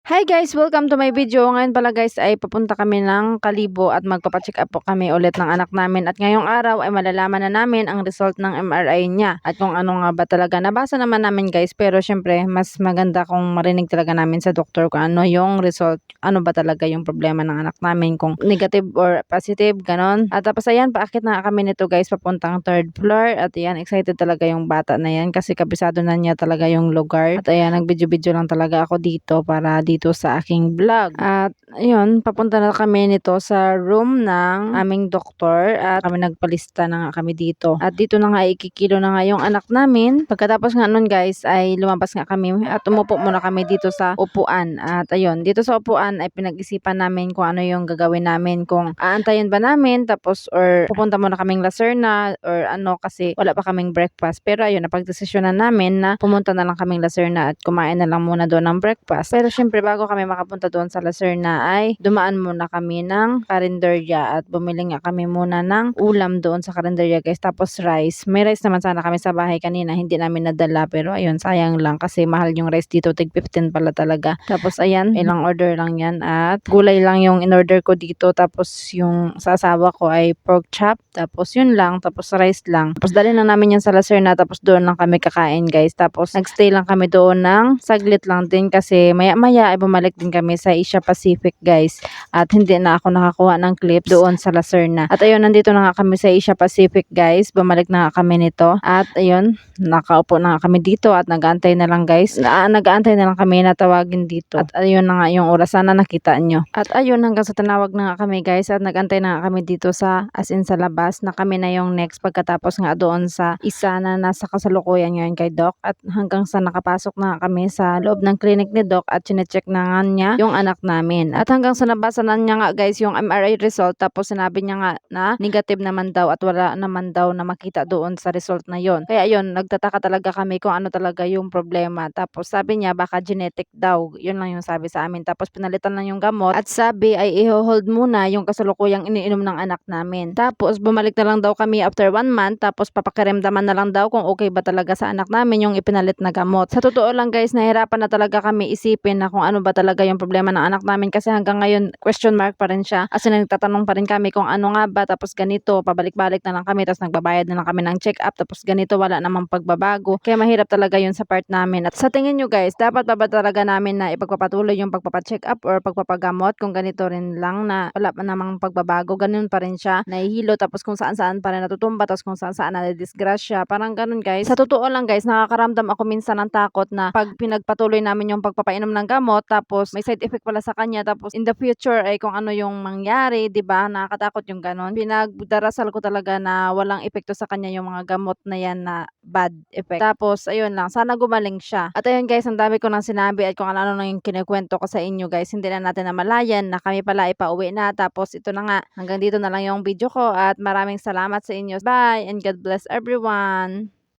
Hi guys! Welcome to my video. Ngayon pala guys ay papunta kami ng Kalibo at magpapacheck up po kami ulit ng anak namin. At ngayong araw ay malalaman na namin ang result ng MRI niya. At kung ano nga ba talaga. Nabasa naman namin guys, pero syempre mas maganda kung marinig talaga namin sa doktor kung ano yung result. Ano ba talaga yung problema ng anak namin, kung negative or positive, ganon. At tapos ayan, paakit na kami nito guys papuntang 3rd floor. At ayan, excited talaga yung bata na yan kasi kabisado na niya talaga yung lugar. At ayan, nag-video-video lang talaga ako dito para dito sa aking vlog. At ayun, papunta na kami nito sa room ng aming doktor at kami nagpalista na nga kami dito. At dito na nga ikikilo na nga yung anak namin. Pagkatapos nga nun guys ay lumabas nga kami at umupo muna kami dito sa upuan. At ayun, dito sa upuan ay pinag-isipan namin kung ano yung gagawin namin, kung aantayin ba namin tapos or pupunta muna kaming Lacerna or ano, kasi wala pa kaming breakfast. Pero ayun, napagdesisyonan namin na pumunta na lang kaming Lacerna at kumain na lang muna doon ng breakfast. Pero syempre bago kami makapunta doon sa Lacerna ay dumaan muna kami ng karinderya at bumili nga kami muna ng ulam doon sa karinderya guys, tapos rice. May rice naman sana kami sa bahay kanina, hindi namin nadala, pero ayun, sayang lang kasi mahal yung rice dito, tig 15 pala talaga. Tapos ayan, ilang order lang yan at gulay lang yung in-order ko dito, tapos yung sa asawa ko ay pork chop, tapos yun lang, tapos rice lang. Tapos dali na namin yan sa Lacerna, tapos doon lang kami kakain guys. Tapos nagstay lang kami doon ng saglit lang din kasi maya maya ay bumalik din kami sa Asia Pacific guys. At hindi na ako nakakuha ng clips doon sa Lacerna. At ayun, nandito na nga kami sa Asia Pacific guys. Bumalik na nga kami nito. At ayun, nakaupo na nga kami dito at nag-aantay na lang guys. Nag-aantay na lang kami na tawagin dito. At ayun na nga yung oras, sana nakita nyo. At ayun, hanggang sa tinawag na nga kami guys at nag-aantay na nga kami dito sa as in sa labas na kami na yung next pagkatapos nga doon sa isa na nasa kasalukuyan ngayon kay Doc. At hanggang sa nakapasok na nga kami sa loob ng clinic ni Doc at chinecheck na nga niya yung anak namin. At hanggang sa nabasa na niya nga guys yung MRI result, tapos sinabi niya nga na negative naman daw at wala naman daw na makita doon sa result na yon. Kaya ayun, nagtataka talaga kami kung ano talaga yung problema. Tapos sabi niya baka genetic daw. Yun lang yung sabi sa amin. Tapos pinalitan lang yung gamot at sabi ay i-hold muna yung kasalukuyang iniinom ng anak namin. Tapos bumalik na lang daw kami after 1 month, tapos papakiramdaman na lang daw kung okay ba talaga sa anak namin yung ipinalit na gamot. Sa totoo lang guys, nahirapan na talaga kami isipin na kung ano ba talaga yung problema ng anak namin kasi hanggang ngayon question mark pa rin siya. As in, nagtatanong pa rin kami kung ano nga ba, tapos ganito, pabalik-balik na lang kami, tapos nagbabayad na lang kami ng check-up, tapos ganito, wala namang pagbabago. Kaya mahirap talaga yun sa part namin. At sa tingin nyo guys, dapat ba talaga namin na ipagpapatuloy yung pagpapacheck up or pagpapagamot kung ganito rin lang na wala pa namang pagbabago, ganun pa rin siya, nahihilo, tapos kung saan-saan pa rin natutumba, tapos kung saan-saan nadidisgrasya, parang ganun guys. Sa totoo lang guys, nakakaramdam ako minsan ng takot na pag pinagpatuloy namin yung pagpapainom ng gamot, tapos may side effect pala sa kanya, tapos in the future ay kung ano yung mangyari, 'di ba? Nakakatakot yung ganon. Pinagdarasal ko talaga na walang epekto sa kanya yung mga gamot na yan na bad effect. Tapos ayun lang, sana gumaling siya. At ayun guys, ang dami ko nang sinabi at kung ano nang yung kinukwento ko sa inyo guys, hindi na natin namalayan na kami pala ay pauwi na. Tapos ito na nga, hanggang dito na lang yung video ko at maraming salamat sa inyo. Bye and God bless everyone.